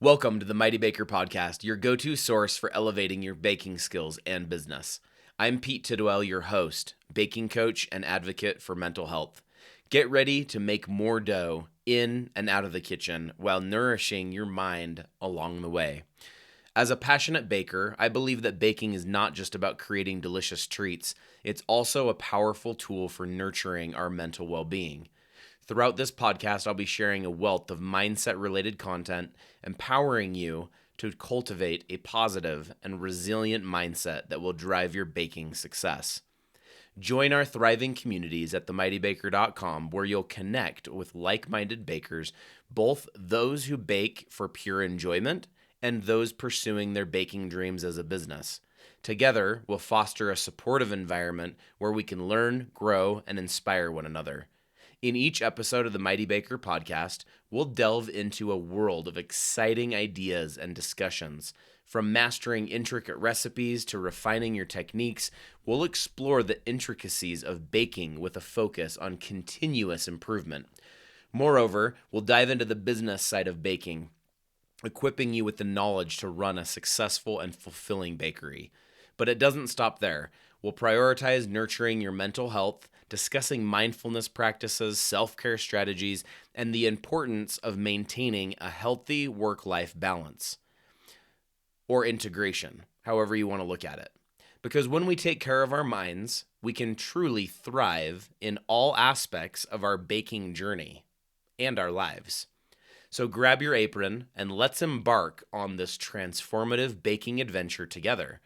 Welcome to the Mighty Baker Podcast, your go-to source for elevating your baking skills and business. I'm Pete Tidwell, your host, baking coach, and advocate for mental health. Get ready to make more dough in and out of the kitchen while nourishing your mind along the way. As a passionate baker, I believe that baking is not just about creating delicious treats, it's also a powerful tool for nurturing our mental well-being. Throughout this podcast, I'll be sharing a wealth of mindset-related content, empowering you to cultivate a positive and resilient mindset that will drive your baking success. Join our thriving communities at themightybaker.com, where you'll connect with like-minded bakers, both those who bake for pure enjoyment and those pursuing their baking dreams as a business. Together, we'll foster a supportive environment where we can learn, grow, and inspire one another. In each episode of the Mighty Baker Podcast, we'll delve into a world of exciting ideas and discussions. From mastering intricate recipes to refining your techniques, we'll explore the intricacies of baking with a focus on continuous improvement. Moreover, we'll dive into the business side of baking, equipping you with the knowledge to run a successful and fulfilling bakery. But it doesn't stop there. We'll prioritize nurturing your mental health, discussing mindfulness practices, self-care strategies, and the importance of maintaining a healthy work-life balance or integration, however you want to look at it. Because when we take care of our minds, we can truly thrive in all aspects of our baking journey and our lives. So grab your apron and let's embark on this transformative baking adventure together.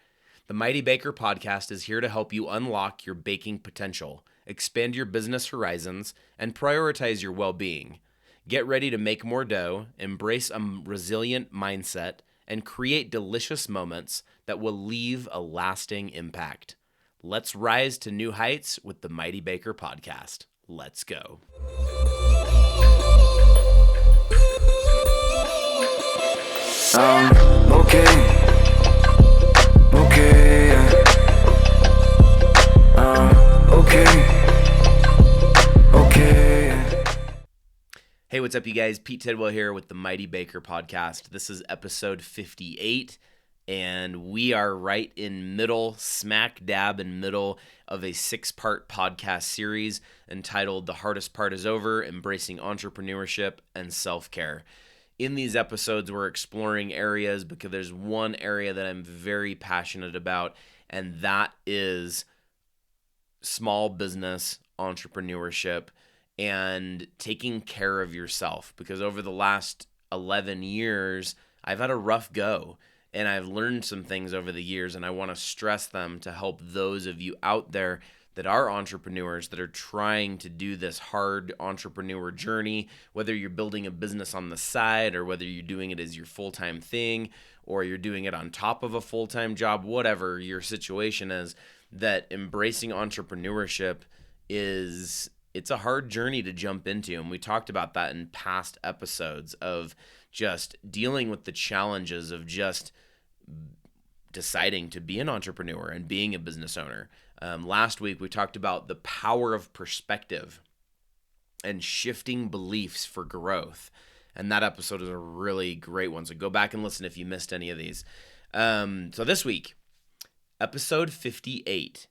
The Mighty Baker Podcast is here to help you unlock your baking potential, expand your business horizons, and prioritize your well-being. Get ready to make more dough, embrace a resilient mindset, and create delicious moments that will leave a lasting impact. Let's rise to new heights with the Mighty Baker Podcast. Let's go. Okay. Hey, what's up, you guys? Pete Tidwell here with the Mighty Baker Podcast. This is episode 58, and we are right in smack dab in middle of a 6-part podcast series entitled The Hardest Part Is Over, Embracing Entrepreneurship and Self-Care. In these episodes, we're exploring areas because there's one area that I'm very passionate about, and that is small business entrepreneurship and taking care of yourself. Because over the last 11 years, I've had a rough go, and I've learned some things over the years, and I want to stress them to help those of you out there that are entrepreneurs that are trying to do this hard entrepreneur journey, whether you're building a business on the side or whether you're doing it as your full-time thing or you're doing it on top of a full-time job, whatever your situation is, that embracing entrepreneurship it's a hard journey to jump into. And we talked about that in past episodes of just dealing with the challenges of just deciding to be an entrepreneur and being a business owner. Last week, we talked about the power of perspective and shifting beliefs for growth. And that episode is a really great one. So go back and listen if you missed any of these. So this week, episode 58,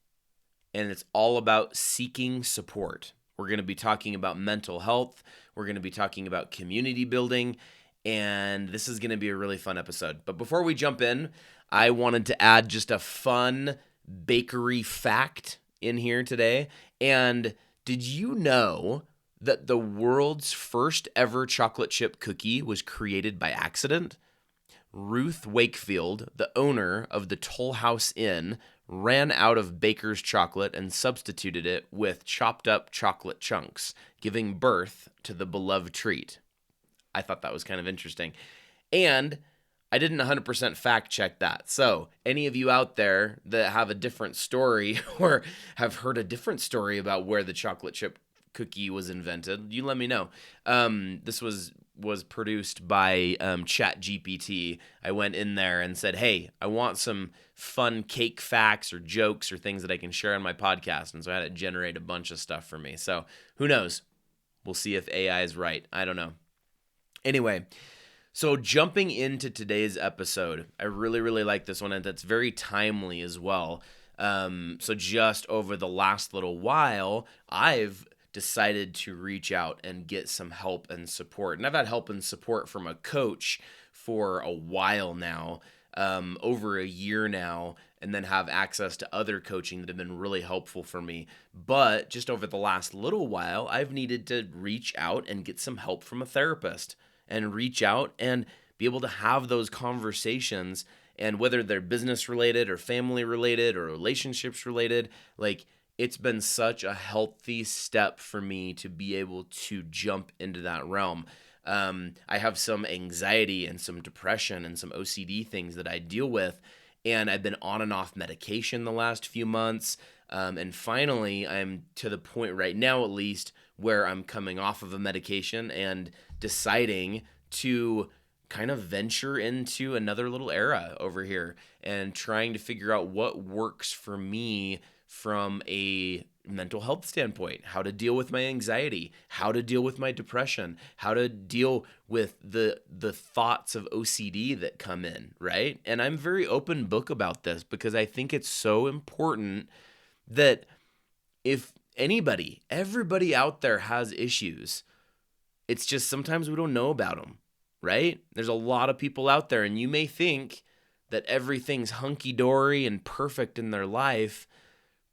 and it's all about seeking support. We're going to be talking about mental health. We're going to be talking about community building, and this is going to be a really fun episode. But before we jump in, I wanted to add just a fun bakery fact in here today. And did you know that the world's first ever chocolate chip cookie was created by accident? Ruth Wakefield, the owner of the Toll House Inn, ran out of baker's chocolate and substituted it with chopped up chocolate chunks, giving birth to the beloved treat. I thought that was kind of interesting. And I didn't 100% fact check that. So any of you out there that have a different story or have heard a different story about where the chocolate chip cookie was invented, you let me know. This was produced by ChatGPT. I went in there and said, hey, I want some fun cake facts or jokes or things that I can share on my podcast. And so I had it generate a bunch of stuff for me. So who knows? We'll see if AI is right. I don't know. Anyway, So jumping into today's episode, I really, really like this one, and that's very timely as well. So just over the last little while, I've decided to reach out and get some help and support. And I've had help and support from a coach for a while now, over a year now, and then have access to other coaching that have been really helpful for me. But just over the last little while, I've needed to reach out and get some help from a therapist and reach out and be able to have those conversations. And whether they're business related or family related or relationships related, like it's been such a healthy step for me to be able to jump into that realm. I have some anxiety and some depression and some OCD things that I deal with, and I've been on and off medication the last few months. And finally, I'm to the point right now, at least, where I'm coming off of a medication and deciding to kind of venture into another little era over here and trying to figure out what works for me from a mental health standpoint, how to deal with my anxiety, how to deal with my depression, how to deal with the thoughts of OCD that come in, right? And I'm very open book about this because I think it's so important that if everybody out there has issues, it's just sometimes we don't know about them, right? There's a lot of people out there, and you may think that everything's hunky-dory and perfect in their life,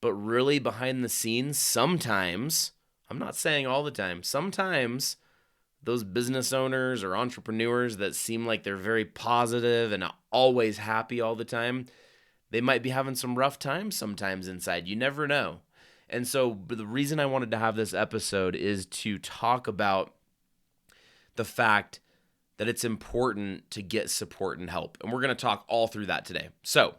but really behind the scenes, sometimes, I'm not saying all the time, sometimes those business owners or entrepreneurs that seem like they're very positive and always happy all the time, they might be having some rough times sometimes inside. You never know. And so the reason I wanted to have this episode is to talk about the fact that it's important to get support and help. And we're going to talk all through that today. So,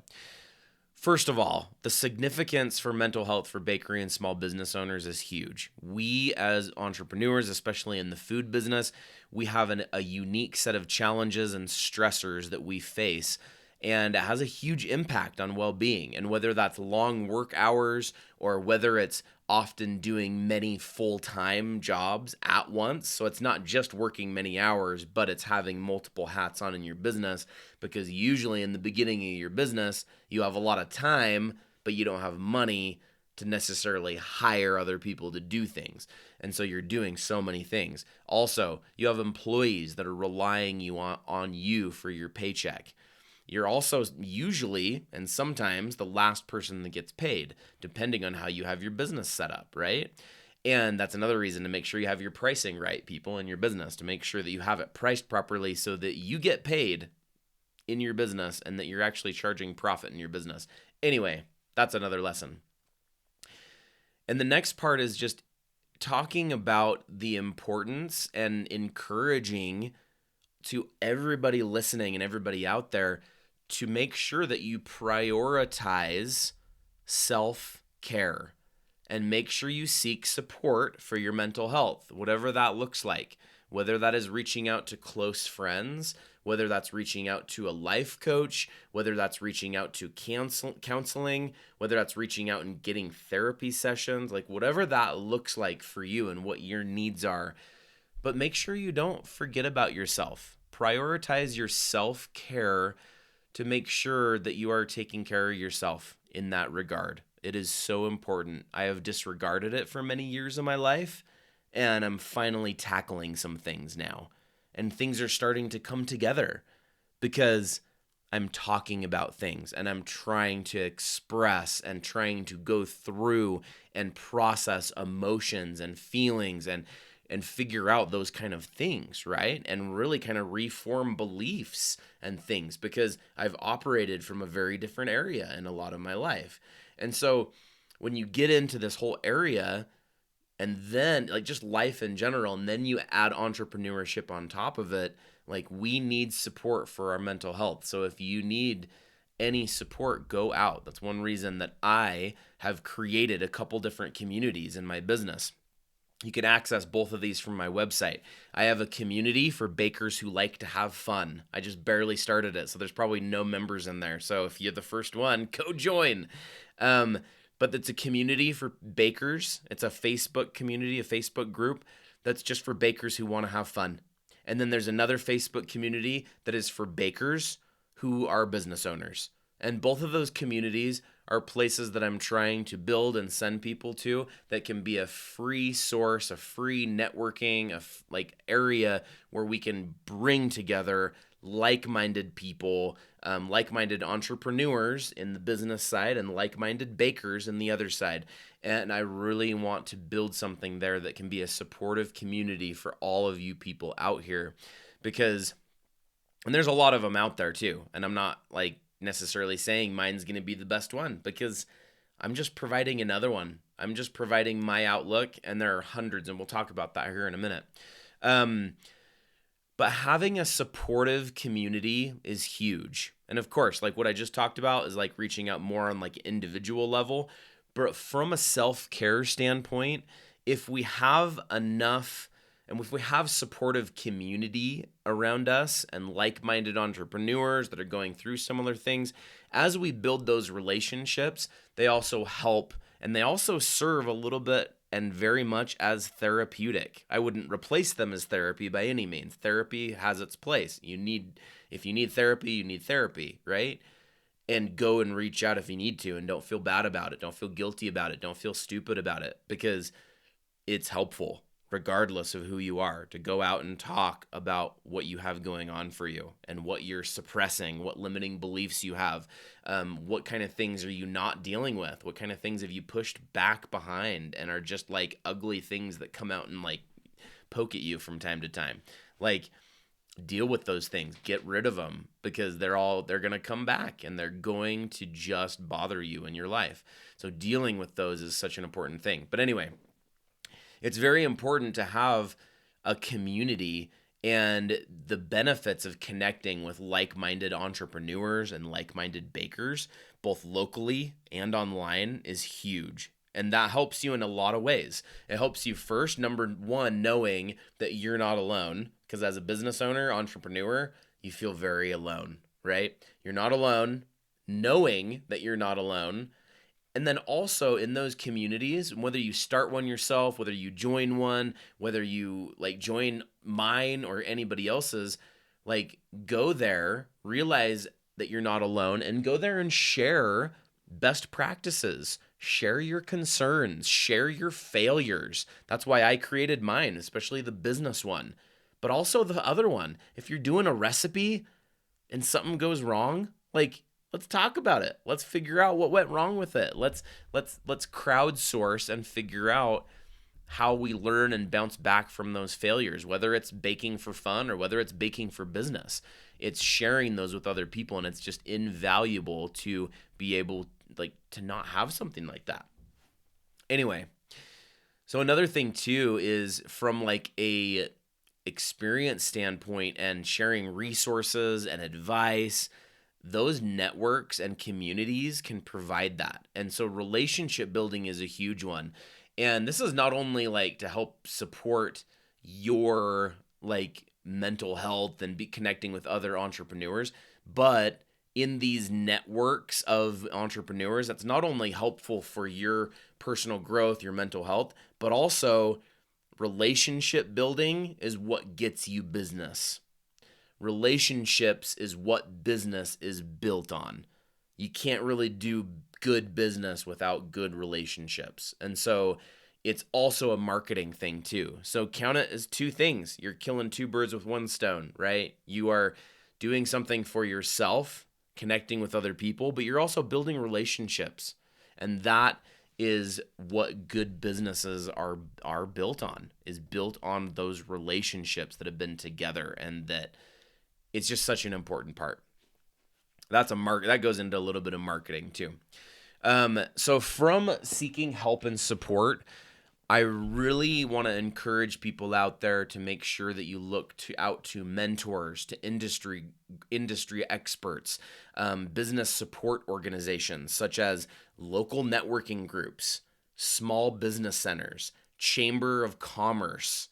first of all, the significance for mental health for bakery and small business owners is huge. We as entrepreneurs, especially in the food business, we have a unique set of challenges and stressors that we face, and it has a huge impact on well-being. And whether that's long work hours or whether it's often doing many full-time jobs at once. So it's not just working many hours, but it's having multiple hats on in your business, because usually in the beginning of your business, you have a lot of time, but you don't have money to necessarily hire other people to do things. And so you're doing so many things. Also, you have employees that are relying on you for your paycheck. You're also usually and sometimes the last person that gets paid, depending on how you have your business set up, right? And that's another reason to make sure you have your pricing right, people, in your business, to make sure that you have it priced properly so that you get paid in your business and that you're actually charging profit in your business. Anyway, that's another lesson. And the next part is just talking about the importance and encouraging to everybody listening and everybody out there to make sure that you prioritize self-care and make sure you seek support for your mental health, whatever that looks like, whether that is reaching out to close friends, whether that's reaching out to a life coach, whether that's reaching out to counseling, whether that's reaching out and getting therapy sessions, like whatever that looks like for you and what your needs are. But make sure you don't forget about yourself. Prioritize your self-care to make sure that you are taking care of yourself in that regard. It is so important. I have disregarded it for many years of my life, and I'm finally tackling some things now. And things are starting to come together because I'm talking about things and I'm trying to express and trying to go through and process emotions and feelings and figure out those kind of things, right? And really kind of reform beliefs and things, because I've operated from a very different area in a lot of my life. And so when you get into this whole area and then like just life in general, and then you add entrepreneurship on top of it, like we need support for our mental health. So if you need any support, go out. That's one reason that I have created a couple different communities in my business. You can access both of these from my website. I have a community for bakers who like to have fun. I just barely started it, so there's probably no members in there. So if you're the first one, go join. But it's a community for bakers. It's a Facebook community, a Facebook group that's just for bakers who want to have fun. And then there's another Facebook community that is for bakers who are business owners. And both of those communities are places that I'm trying to build and send people to that can be a free source, a free networking, area where we can bring together like-minded people, like-minded entrepreneurs in the business side and like-minded bakers in the other side. And I really want to build something there that can be a supportive community for all of you people out here, because, and there's a lot of them out there too. And I'm not like necessarily saying mine's going to be the best one, because I'm just providing another one. I'm just providing my outlook, and there are hundreds, and we'll talk about that here in a minute. But having a supportive community is huge. And of course, like what I just talked about is like reaching out more on like individual level. But from a self-care standpoint, if we have enough and if we have supportive community around us and like-minded entrepreneurs that are going through similar things, as we build those relationships, they also help and they also serve a little bit and very much as therapeutic. I wouldn't replace them as therapy by any means. Therapy has its place. If you need therapy, right? And go and reach out if you need to, and don't feel bad about it. Don't feel guilty about it. Don't feel stupid about it, because it's helpful regardless of who you are to go out and talk about what you have going on for you and what you're suppressing, what limiting beliefs you have, what kind of things are you not dealing with, what kind of things have you pushed back behind and are just like ugly things that come out and like poke at you from time to time. Like, deal with those things, get rid of them, because they're going to come back and they're going to just bother you in your life. So dealing with those is such an important thing. But anyway, it's very important to have a community, and the benefits of connecting with like-minded entrepreneurs and like-minded bakers, both locally and online, is huge. And that helps you in a lot of ways. It helps you first, number one, knowing that you're not alone, because as a business owner, entrepreneur, you feel very alone, right? You're not alone, knowing that you're not alone. And then also in those communities, whether you start one yourself, whether you join one, whether you like join mine or anybody else's, like go there, realize that you're not alone, and go there and share best practices, share your concerns, share your failures. That's why I created mine, especially the business one, but also the other one. If you're doing a recipe and something goes wrong, like, let's talk about it. Let's figure out what went wrong with it. Let's crowdsource and figure out how we learn and bounce back from those failures, whether it's baking for fun or whether it's baking for business. It's sharing those with other people, and it's just invaluable to be able like to not have something like that. Anyway, so another thing too is from like a experience standpoint and sharing resources and advice, those networks and communities can provide that. And so relationship building is a huge one. And this is not only like to help support your like mental health and be connecting with other entrepreneurs, but in these networks of entrepreneurs, that's not only helpful for your personal growth, your mental health, but also relationship building is what gets you business. Relationships is what business is built on. You can't really do good business without good relationships. And so it's also a marketing thing too. So count it as two things. You're killing two birds with one stone, right? You are doing something for yourself, connecting with other people, but you're also building relationships. And that is what good businesses are built on, is built on those relationships that have been together, and that it's just such an important part. That goes into a little bit of marketing too. So from seeking help and support, I really want to encourage people out there to make sure that you look out to mentors, to industry experts, business support organizations such as local networking groups, small business centers, chamber of commerce,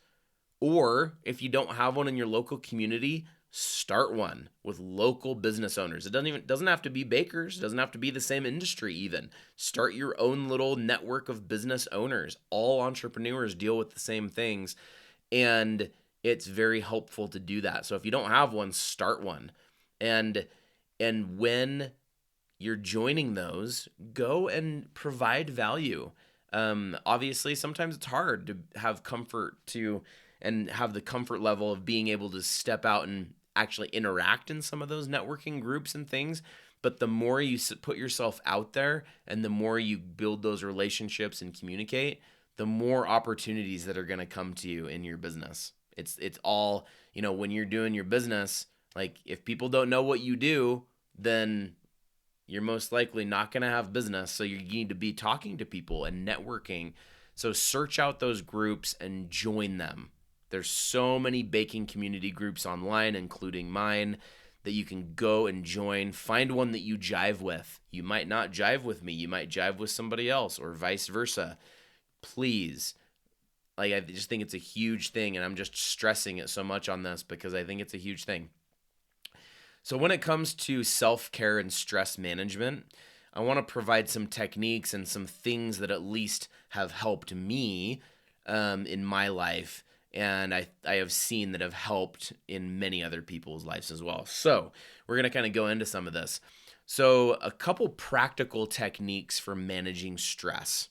or if you don't have one in your local community, start one with local business owners. It doesn't have to be bakers. It doesn't have to be the same industry even. Start your own little network of business owners. All entrepreneurs deal with the same things. And it's very helpful to do that. So if you don't have one, start one. And when you're joining those, go and provide value. Obviously, sometimes it's hard to have comfort to and have the comfort level of being able to step out and actually interact in some of those networking groups and things. But the more you put yourself out there and the more you build those relationships and communicate, the more opportunities that are going to come to you in your business. It's all, when you're doing your business, like if people don't know what you do, then you're most likely not going to have business. So you need to be talking to people and networking. So search out those groups and join them. There's so many baking community groups online, including mine, that you can go and join. Find one that you jive with. You might not jive with me. You might jive with somebody else or vice versa. Please. Like, I just think it's a huge thing, and I'm just stressing it so much on this because I think it's a huge thing. So when it comes to self-care and stress management, I want to provide some techniques and some things that at least have helped me in my life, and I have seen that have helped in many other people's lives as well. So we're going to kind of go into some of this. So a couple practical techniques for managing stress.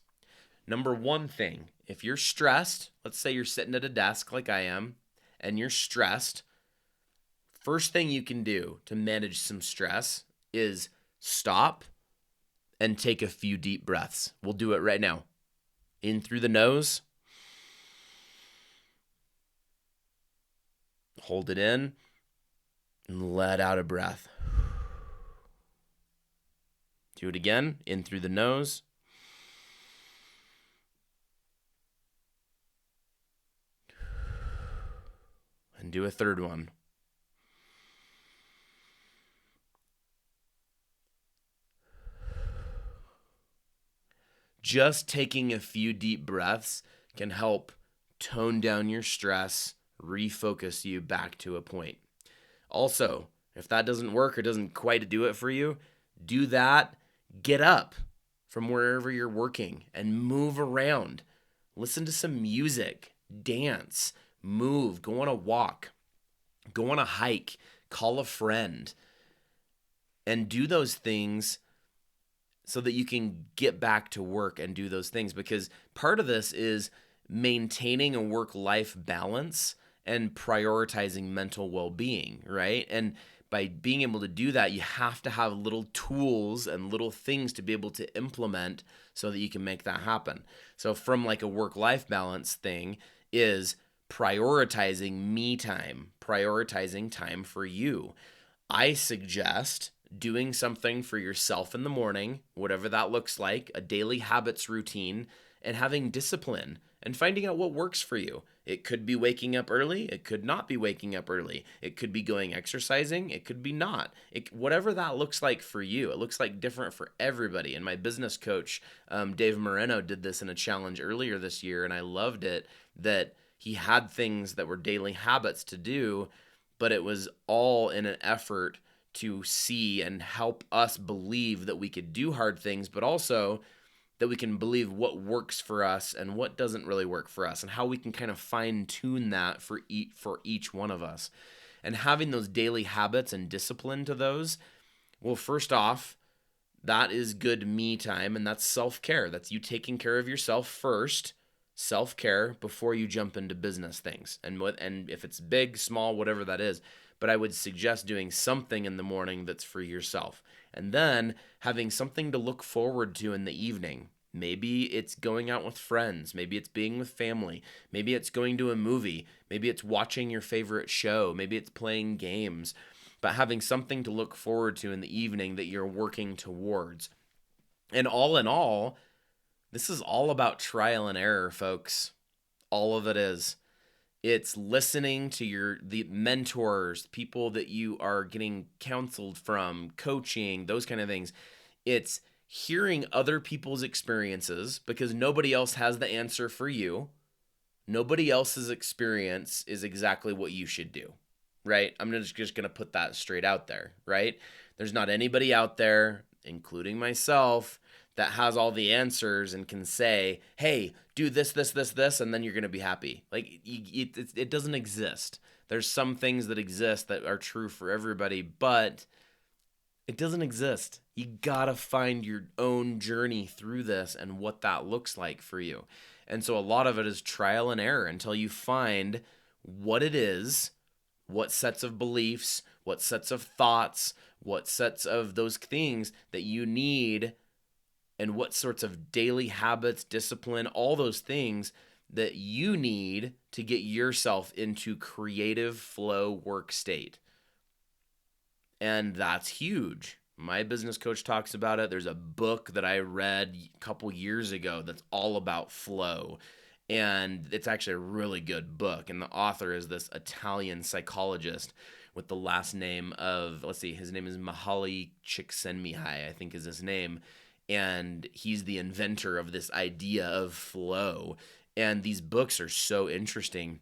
Number one thing, if you're stressed, let's say you're sitting at a desk like I am, and you're stressed, first thing you can do to manage some stress is stop and take a few deep breaths. We'll do it right now. In through the nose. Hold it in and let out a breath. Do it again. In through the nose. And do a third one. Just taking a few deep breaths can help tone down your stress, refocus you back to a point. Also, if that doesn't work or doesn't quite do it for you, do that. Get up from wherever you're working and move around. Listen to some music, dance, move, go on a walk, go on a hike, call a friend, and do those things so that you can get back to work and do those things. Because part of this is maintaining a work-life balance and prioritizing mental well-being, right? And by being able to do that, you have to have little tools and little things to be able to implement so that you can make that happen. So from like a work-life balance thing is prioritizing me time, prioritizing time for you. I suggest doing something for yourself in the morning, whatever that looks like, a daily habits routine, and having discipline and finding out what works for you. It could be waking up early. It could not be waking up early. It could be going exercising. It could be not. Whatever that looks like for you. It looks like different for everybody. And my business coach, Dave Moreno, did this in a challenge earlier this year, and I loved it, that he had things that were daily habits to do, but it was all in an effort to see and help us believe that we could do hard things, but also that we can believe what works for us and what doesn't really work for us, and how we can kind of fine tune that for each one of us. And having those daily habits and discipline to those, well, first off, that is good me time, and that's self-care. That's you taking care of yourself first, self-care, before you jump into business things. And if it's big, small, whatever that is, but I would suggest doing something in the morning that's for yourself. And then having something to look forward to in the evening. Maybe it's going out with friends. Maybe it's being with family. Maybe it's going to a movie. Maybe it's watching your favorite show. Maybe it's playing games. But having something to look forward to in the evening that you're working towards. And all in all, this is all about trial and error, folks. All of it is. It's listening to the mentors, people that you are getting counseled from, coaching, those kind of things. It's hearing other people's experiences, because nobody else has the answer for you. Nobody else's experience is exactly what you should do, right? I'm just going to put that straight out there, right? There's not anybody out there, including myself, that has all the answers and can say, hey, do this, this, this, this, and then you're going to be happy. Like, it doesn't exist. There's some things that exist that are true for everybody, but it doesn't exist. You gotta find your own journey through this and what that looks like for you. And so a lot of it is trial and error until you find what it is, what sets of beliefs, what sets of thoughts, what sets of those things that you need, and what sorts of daily habits, discipline, all those things that you need to get yourself into creative flow work state. And that's huge. My business coach talks about it. There's a book that I read a couple years ago that's all about flow. And it's actually a really good book. And the author is this Italian psychologist with the last name of, let's see, his name is Mihaly Csikszentmihalyi, I think is his name. And he's the inventor of this idea of flow. And these books are so interesting.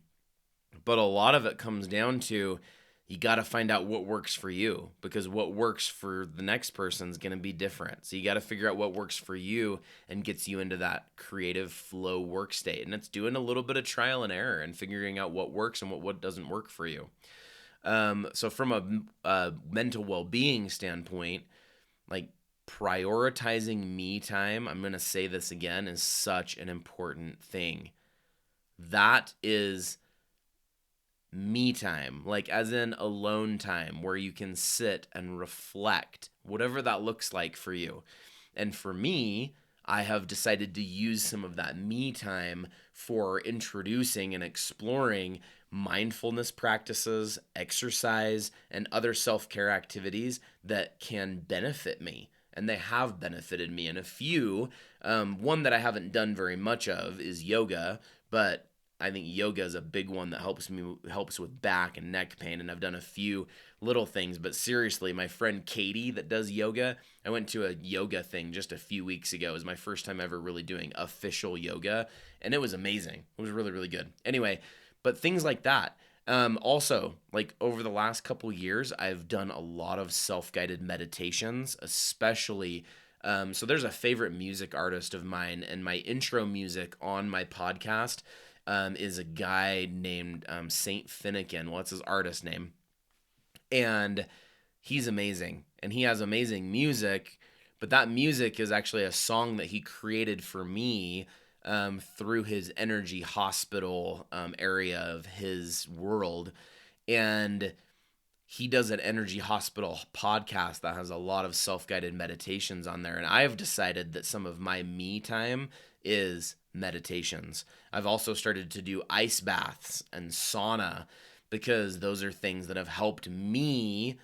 But a lot of it comes down to you got to find out what works for you, because what works for the next person is going to be different. So you got to figure out what works for you and gets you into that creative flow work state. And it's doing a little bit of trial and error and figuring out what works and what doesn't work for you. So from a mental well-being standpoint, like prioritizing me time, I'm going to say this again, is such an important thing. That is me time, like as in alone time, where you can sit and reflect, whatever that looks like for you. And for me, I have decided to use some of that me time for introducing and exploring mindfulness practices, exercise, and other self-care activities that can benefit me. And they have benefited me. And a few, one that I haven't done very much of is yoga, but I think yoga is a big one that helps with back and neck pain, and I've done a few little things. But seriously, my friend Katie that does yoga, I went to a yoga thing just a few weeks ago. It was my first time ever really doing official yoga, and it was amazing. It was really, really good. Anyway, but things like that. Also, like over the last couple years, I've done a lot of self-guided meditations, especially. So there's a favorite music artist of mine, and my intro music on my podcast is a guy named Saint Finnegan. Well, that's his artist name. And he's amazing. And he has amazing music. But that music is actually a song that he created for me through his energy hospital area of his world. And he does an energy hospital podcast that has a lot of self-guided meditations on there. And I've decided that some of my me time is meditations. I've also started to do ice baths and sauna, because those are things that have helped me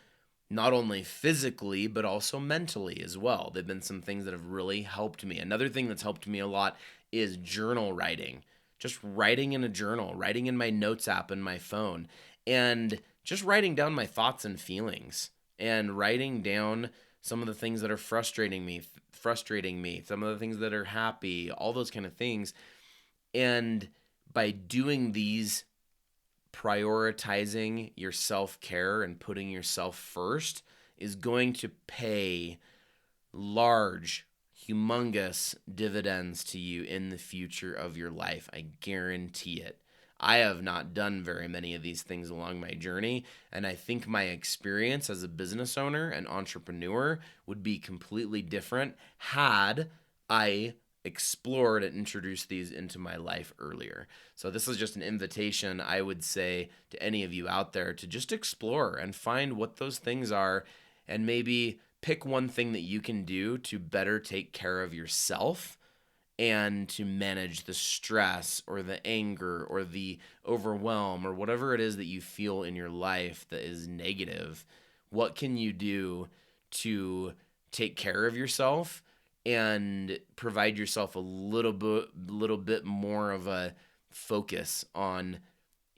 not only physically but also mentally as well. They've been some things that have really helped me. Another thing that's helped me a lot is journal writing. Just writing in a journal, writing in my notes app in my phone, and just writing down my thoughts and feelings, and writing down some of the things that are frustrating me, some of the things that are happy, all those kind of things. And by doing these, prioritizing your self-care and putting yourself first is going to pay large, humongous dividends to you in the future of your life. I guarantee it. I have not done very many of these things along my journey, and I think my experience as a business owner and entrepreneur would be completely different had I explored and introduced these into my life earlier. So this is just an invitation, I would say, to any of you out there to just explore and find what those things are, and maybe pick one thing that you can do to better take care of yourself and to manage the stress or the anger or the overwhelm or whatever it is that you feel in your life that is negative. What can you do to take care of yourself and provide yourself a little bit more of a focus on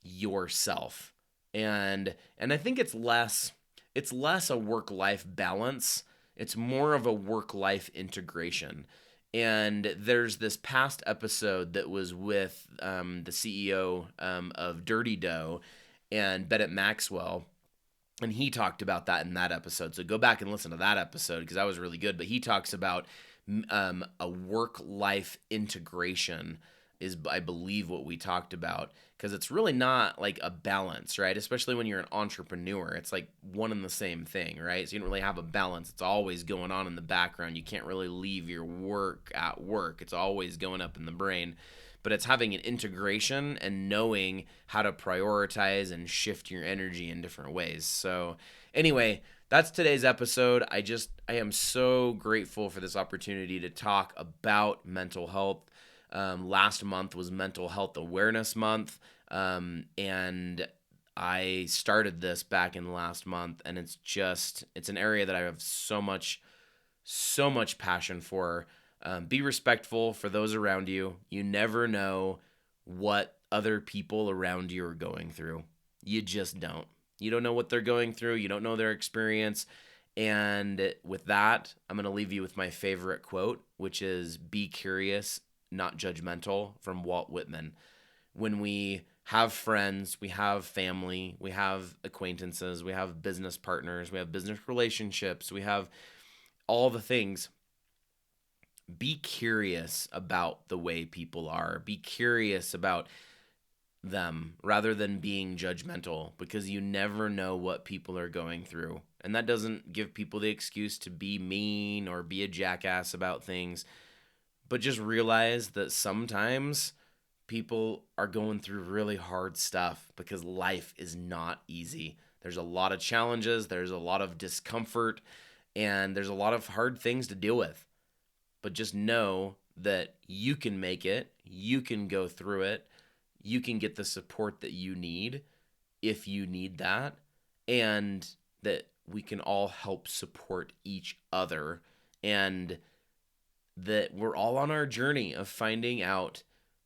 yourself? And I think it's less a work-life balance. It's more of a work-life integration. And there's this past episode that was with the CEO of Dirty Dough and Bennett Maxwell, and he talked about that in that episode. So go back and listen to that episode because that was really good. But he talks about a work-life integration is, I believe, what we talked about, because it's really not like a balance, right? Especially when you're an entrepreneur, it's like one and the same thing, right? So you don't really have a balance. It's always going on in the background. You can't really leave your work at work. It's always going up in the brain. But it's having an integration and knowing how to prioritize and shift your energy in different ways. So anyway, that's today's episode. I am so grateful for this opportunity to talk about mental health. Last month was Mental Health Awareness Month, and I started this back in last month, and it's an area that I have so much passion for. Be respectful for those around you. You never know what other people around you are going through. You just don't. You don't know what they're going through. You don't know their experience. And with that, I'm going to leave you with my favorite quote, which is "Be curious, not judgmental," from Walt Whitman. When we have friends, we have family, we have acquaintances, we have business partners, we have business relationships, we have all the things. Be curious about the way people are. Be curious about them rather than being judgmental, because you never know what people are going through. And that doesn't give people the excuse to be mean or be a jackass about things, but just realize that sometimes people are going through really hard stuff because life is not easy. There's a lot of challenges, there's a lot of discomfort, and there's a lot of hard things to deal with. But just know that you can make it, you can go through it, you can get the support that you need if you need that, and that we can all help support each other, and that we're all on our journey of finding out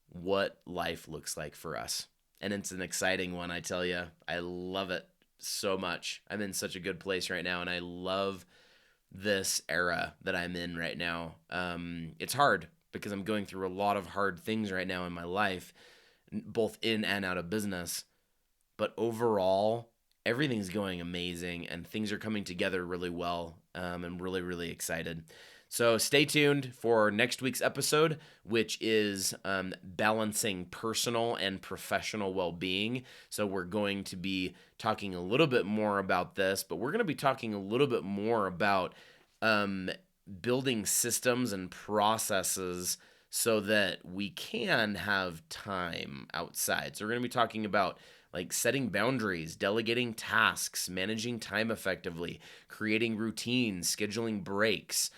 what life looks like for us. And it's an exciting one, I tell you. I love it so much. I'm in such a good place right now, and I love this era that I'm in right now. It's hard because I'm going through a lot of hard things right now in my life, both in and out of business. But overall, everything's going amazing and things are coming together really well. I'm really, really excited. So stay tuned for next week's episode, which is balancing personal and professional well-being. So we're going to be talking a little bit more about this, but we're going to be talking a little bit more about building systems and processes so that we can have time outside. So we're going to be talking about like setting boundaries, delegating tasks, managing time effectively, creating routines, scheduling breaks,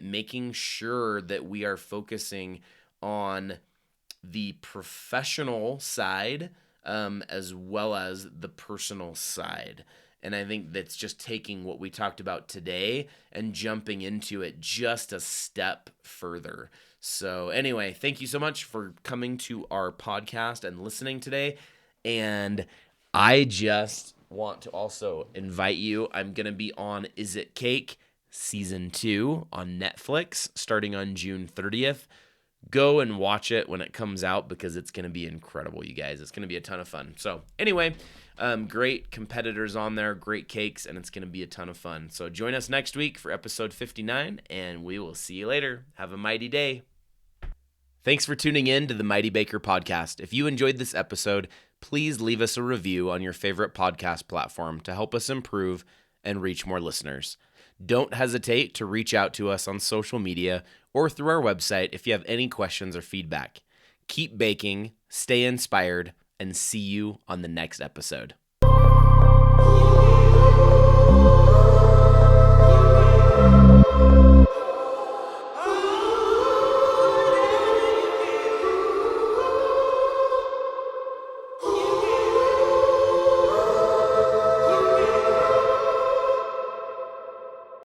making sure that we are focusing on the professional side as well as the personal side. And I think that's just taking what we talked about today and jumping into it just a step further. So anyway, thank you so much for coming to our podcast and listening today. And I just want to also invite you. I'm going to be on Is It Cake Season 2 on Netflix starting on June 30th. Go and watch it when it comes out because it's going to be incredible, you guys. It's going to be a ton of fun. So anyway, great competitors on there, great cakes, and it's going to be a ton of fun. So join us next week for episode 59, and we will see you later. Have a mighty day. Thanks for tuning in to the Mighty Baker podcast. If you enjoyed this episode, please leave us a review on your favorite podcast platform to help us improve and reach more listeners. Don't hesitate to reach out to us on social media or through our website if you have any questions or feedback. Keep baking, stay inspired, and see you on the next episode.